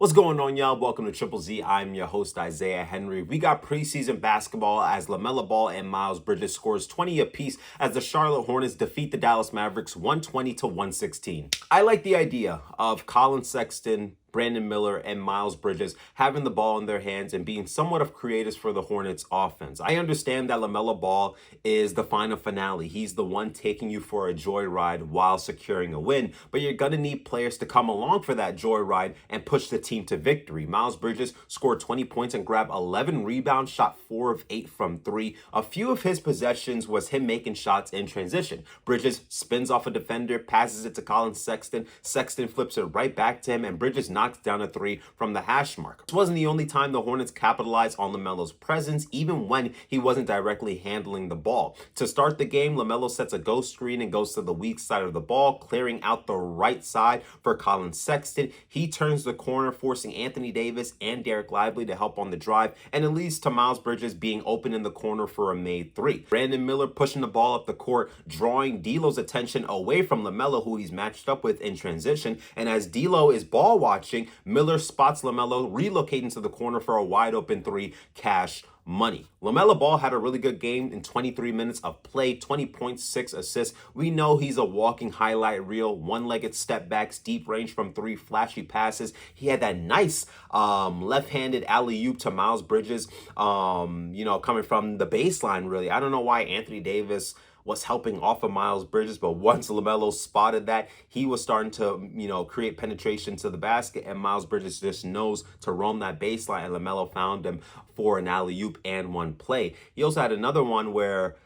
What's going on, y'all? Welcome to Triple Z. I'm your host, Isaiah Henry. We got preseason basketball as Lamelo Ball and Miles Bridges scores 20 apiece as the Charlotte Hornets defeat the Dallas Mavericks 120 to 116. I like the idea of Colin Sexton, Brandon Miller, and Miles Bridges having the ball in their hands and being somewhat of creators for the Hornets offense. I understand that Lamelo Ball is the final finale. He's the one taking you for a joyride while securing a win, but you're going to need players to come along for that joyride and push the team to victory. Miles Bridges scored 20 points and grabbed 11 rebounds, shot 4 of 8 from 3. A few of his possessions was him making shots in transition. Bridges spins off a defender, passes it to Colin Sexton. Sexton flips it right back to him, and Bridges knocks down a 3 from the hash mark. This wasn't the only time the Hornets capitalized on LaMelo's presence, even when he wasn't directly handling the ball. To start the game, LaMelo sets a ghost screen and goes to the weak side of the ball, clearing out the right side for Colin Sexton. He turns the corner, forcing Anthony Davis and Derek Lively to help on the drive, and it leads to Miles Bridges being open in the corner for a made 3. Brandon Miller pushing the ball up the court, drawing D'Lo's attention away from LaMelo, who he's matched up with in transition, and as D'Lo is ball watching, Miller spots LaMelo, relocating to the corner for a wide open 3, cash money. Lamelo Ball had a really good game in 23 minutes of play, 20 points, 6 assists. We know he's a walking highlight reel, one-legged step backs, deep range from 3, flashy passes. He had that nice left-handed alley-oop to Miles Bridges, coming from the baseline, really. I don't know why Anthony Davis was helping off of Miles Bridges, but once LaMelo spotted that, he was starting to, create penetration to the basket, and Miles Bridges just knows to roam that baseline, and LaMelo found him for an alley-oop and one play. He also had another one where,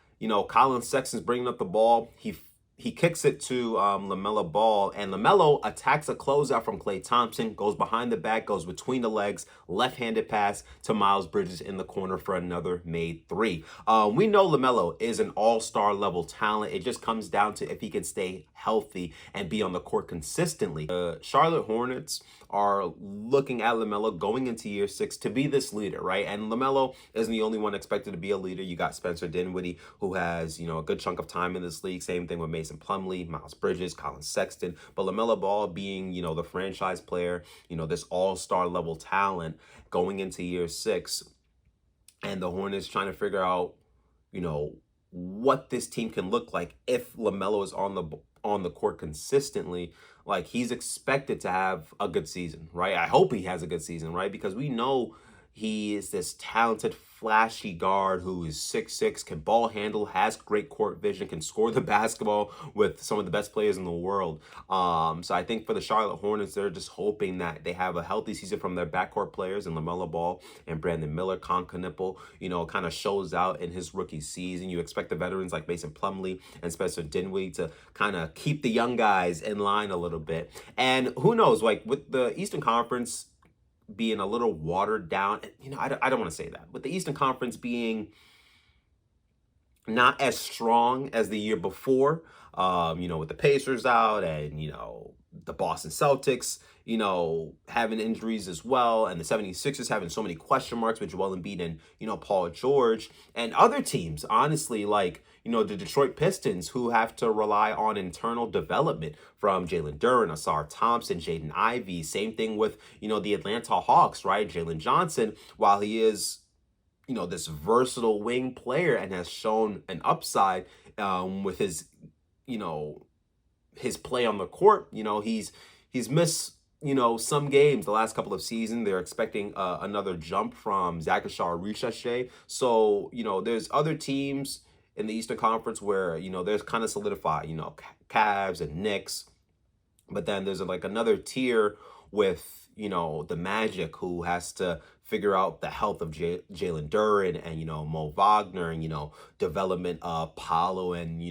Colin Sexton's bringing up the ball. He kicks it to LaMelo Ball, and LaMelo attacks a closeout from Klay Thompson, goes behind the back, goes between the legs, left-handed pass to Miles Bridges in the corner for another made 3. We know LaMelo is an all-star level talent. It just comes down to if he can stay healthy and be on the court consistently. The Charlotte Hornets are looking at LaMelo going into year 6 to be this leader, right? And LaMelo isn't the only one expected to be a leader. You got Spencer Dinwiddie, who has, a good chunk of time in this league. Same thing with Mason Plumlee, Miles Bridges, Colin Sexton. But LaMelo Ball being, the franchise player, this all-star level talent going into year 6. And the Hornets trying to figure out, what this team can look like if LaMelo is on the court consistently. Like, he's expected to have a good season, right? I hope he has a good season, right? Because we know he is this talented, flashy guard who is 6'6", can ball handle, has great court vision, can score the basketball with some of the best players in the world. So I think for the Charlotte Hornets, they're just hoping that they have a healthy season from their backcourt players in LaMelo Ball and Brandon Miller. Nipple, kind of shows out in his rookie season. You expect the veterans like Mason Plumlee and Spencer Dinwiddie to kind of keep the young guys in line a little bit. And who knows, like with the Eastern Conference being a little watered down, I don't want to say that, but the Eastern Conference being not as strong as the year before, with the Pacers out and, the Boston Celtics, having injuries as well, and the 76ers having so many question marks with Joel Embiid and, Paul George, and other teams, honestly, like, the Detroit Pistons, who have to rely on internal development from Jalen Duren, Asar Thompson, Jaden Ivey. Same thing with, the Atlanta Hawks, right? Jalen Johnson, while he is, this versatile wing player and has shown an upside with his, his play on the court, he's missed, some games the last couple of seasons. They're expecting another jump from Zakashar Richashe. So, there's other teams in the Eastern Conference where, there's kind of solidified, Cavs and Knicks. But then there's like another tier with, the Magic, who has to figure out the health of Jalen Duren and, Mo Wagner and, development of Paolo and,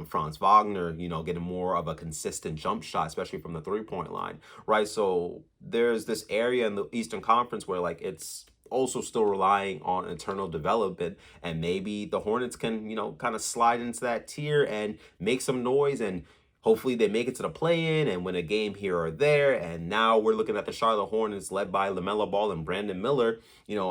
Franz Wagner, getting more of a consistent jump shot, especially from the three-point line, right? So there's this area in the Eastern Conference where, like, it's also still relying on internal development, and maybe the Hornets can, kind of slide into that tier and make some noise, and hopefully they make it to the play-in and win a game here or there. And now we're looking at the Charlotte Hornets led by LaMelo Ball and Brandon Miller,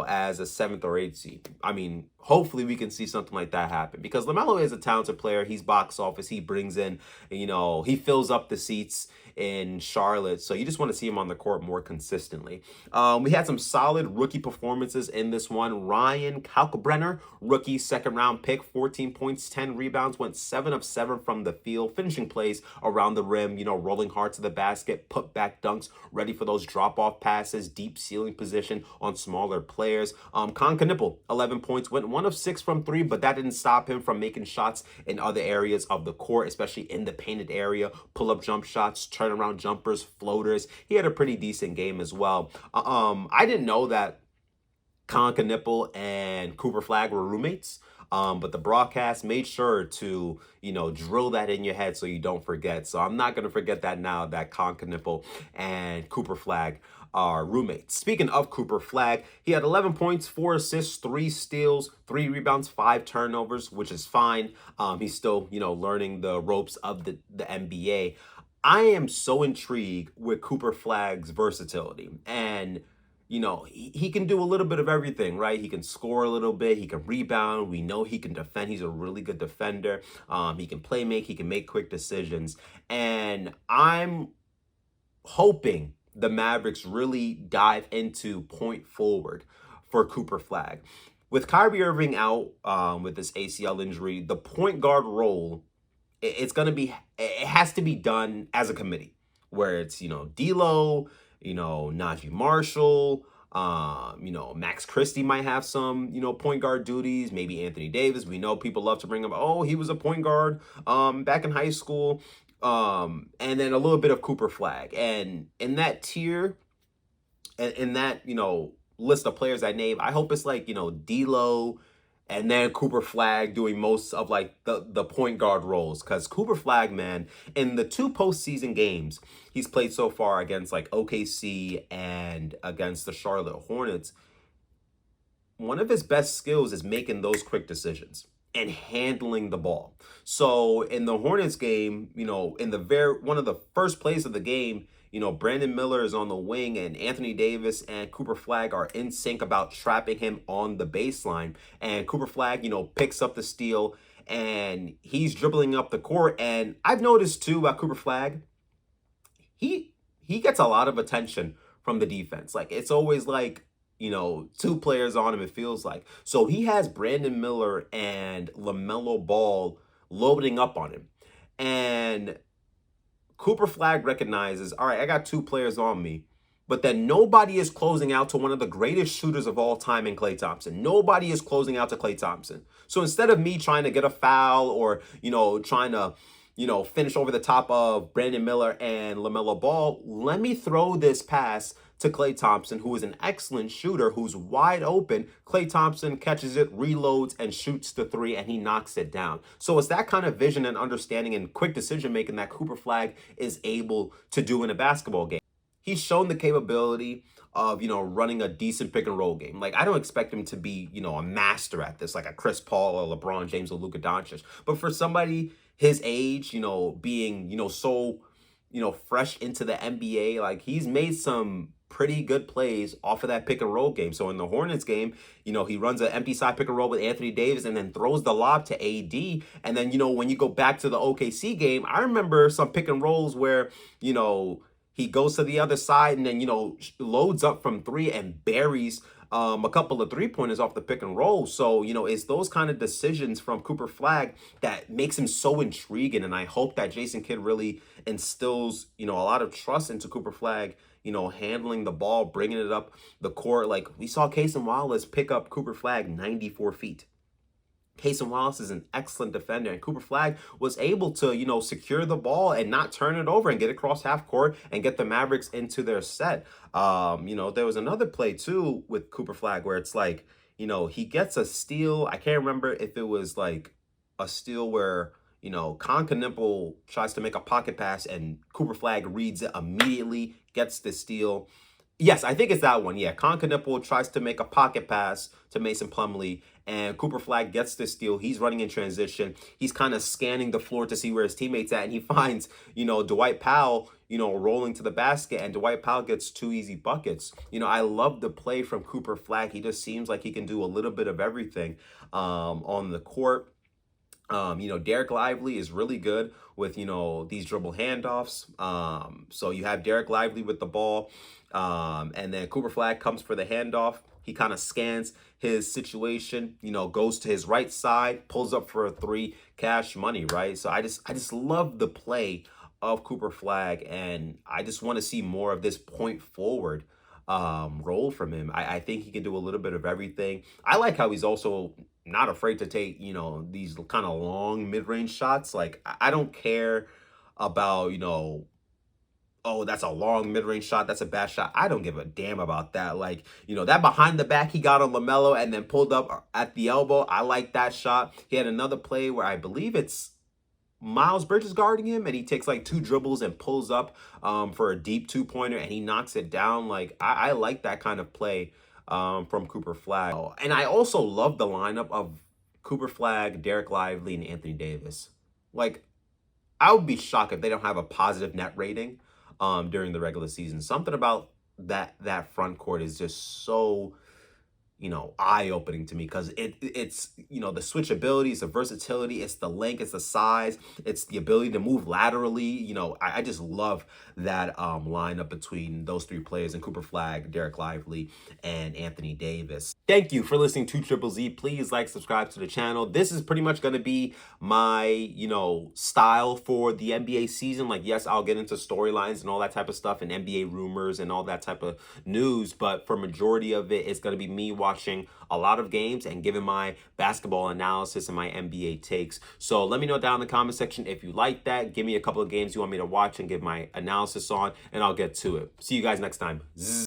as a 7th or 8th seed. I mean, hopefully we can see something like that happen, because LaMelo is a talented player. He's box office. He brings in, he fills up the seats in Charlotte. So you just want to see him on the court more consistently. We had some solid rookie performances in this one. Ryan Kalkbrenner, rookie second round pick, 14 points, 10 rebounds, went 7 of 7 from the field, finishing plays around the rim, rolling hard to the basket, put back dunks, ready for those drop off passes, deep ceiling position on smaller players. Con Knipple, 11 points, went 1 of 6 from 3, but that didn't stop him from making shots in other areas of the court, especially in the painted area, pull-up jump shots, turnaround jumpers, floaters. He had a pretty decent game as well. I didn't know that Con Knipple and Cooper Flagg were roommates. But the broadcast made sure to, drill that in your head so you don't forget. So I'm not going to forget that now, that Con Knipple and Cooper Flagg are roommates. Speaking of Cooper Flagg, he had 11 points, 4 assists, 3 steals, 3 rebounds, 5 turnovers, which is fine. He's still, learning the ropes of the NBA. I am so intrigued with Cooper Flagg's versatility. And he can do a little bit of everything, right? He can score a little bit. He can rebound. We know he can defend. He's a really good defender. He can play make. He can make quick decisions. And I'm hoping the Mavericks really dive into point forward for Cooper Flagg. With Kyrie Irving out with this ACL injury, the point guard role, it has to be done as a committee, where it's, D'Lo, Najee Marshall, Max Christie might have some, point guard duties, maybe Anthony Davis. We know people love to bring up, oh, he was a point guard back in high school. And then a little bit of Cooper Flagg. And in that tier, in that, list of players I named, I hope it's like, D'Lo, and then Cooper Flagg doing most of like the point guard roles. Because Cooper Flagg, man, in the 2 postseason games he's played so far against like OKC and against the Charlotte Hornets, one of his best skills is making those quick decisions and handling the ball. So in the Hornets game, in one of the first plays of the game, Brandon Miller is on the wing and Anthony Davis and Cooper Flagg are in sync about trapping him on the baseline. And Cooper Flagg, picks up the steal and he's dribbling up the court. And I've noticed too about Cooper Flagg, he gets a lot of attention from the defense. Like it's always like, 2 players on him, it feels like. So he has Brandon Miller and Lamelo Ball loading up on him. And Cooper Flagg recognizes, all right, I got 2 players on me, but then nobody is closing out to one of the greatest shooters of all time in Klay Thompson. Nobody is closing out to Klay Thompson. So instead of me trying to get a foul or, trying to, finish over the top of Brandon Miller and LaMelo Ball, let me throw this pass to Klay Thompson, who is an excellent shooter, who's wide open. Klay Thompson catches it, reloads, and shoots the 3, and he knocks it down. So it's that kind of vision and understanding and quick decision-making that Cooper Flagg is able to do in a basketball game. He's shown the capability of, running a decent pick and roll game. Like, I don't expect him to be, a master at this, like a Chris Paul or LeBron James or Luka Doncic. But for somebody his age, being, so, fresh into the NBA, like he's made some pretty good plays off of that pick and roll game. So in the Hornets game, he runs an empty side pick and roll with Anthony Davis and then throws the lob to AD. And then, when you go back to the OKC game, I remember some pick and rolls where, he goes to the other side and then, loads up from 3 and buries a couple of 3-pointers off the pick and roll. So, it's those kind of decisions from Cooper Flagg that makes him so intriguing. And I hope that Jason Kidd really instills, a lot of trust into Cooper Flagg, handling the ball, bringing it up the court. Like we saw Cason Wallace pick up Cooper Flagg 94 feet. Cason Wallace is an excellent defender, and Cooper Flagg was able to, secure the ball and not turn it over and get across half court and get the Mavericks into their set. There was another play too with Cooper Flagg where it's like, he gets a steal. I can't remember if it was like a steal where, Con Knipple tries to make a pocket pass and Cooper Flagg reads it immediately, gets the steal. Yes, I think it's that one. Yeah, Con Knipple tries to make a pocket pass to Mason Plumlee, and Cooper Flagg gets the steal. He's running in transition. He's kind of scanning the floor to see where his teammates at, and he finds, Dwight Powell, rolling to the basket, and Dwight Powell gets 2 easy buckets. I love the play from Cooper Flagg. He just seems like he can do a little bit of everything on the court. Derek Lively is really good with, these dribble handoffs. So you have Derek Lively with the ball, and then Cooper Flagg comes for the handoff. He kind of scans his situation, goes to his right side, pulls up for a three, cash money, right? So I just love the play of Cooper Flagg, and I just want to see more of this point forward role from him. I think he can do a little bit of everything. I like how he's also not afraid to take, these kind of long mid-range shots. Like, I don't care about, oh, that's a long mid-range shot, that's a bad shot. I don't give a damn about that. Like, that behind the back he got on Lamelo and then pulled up at the elbow. I like that shot. He had another play where I believe it's Miles Bridges guarding him, and he takes like two dribbles and pulls up for a deep two-pointer, and he knocks it down. Like, I like that kind of play from Cooper Flagg. Oh, and I also love the lineup of Cooper Flagg, Derek Lively, and Anthony Davis. Like, I would be shocked if they don't have a positive net rating during the regular season. Something about that front court is just so eye-opening to me, because it's the switchability, it's the versatility, it's the length, it's the size, it's the ability to move laterally. I just love that lineup between those three players, and Cooper Flagg, Derek Lively, and Anthony Davis. Thank you for listening to Triple Z. Please like, subscribe to the channel. This is pretty much going to be my style for the NBA season. Like, yes, I'll get into storylines and all that type of stuff, and NBA rumors and all that type of news, but for majority of it, it's going to be me watching a lot of games and giving my basketball analysis and my NBA takes. So let me know down in the comment section if you like that. Give me a couple of games you want me to watch and give my analysis on, and I'll get to it. See you guys next time. Zzz.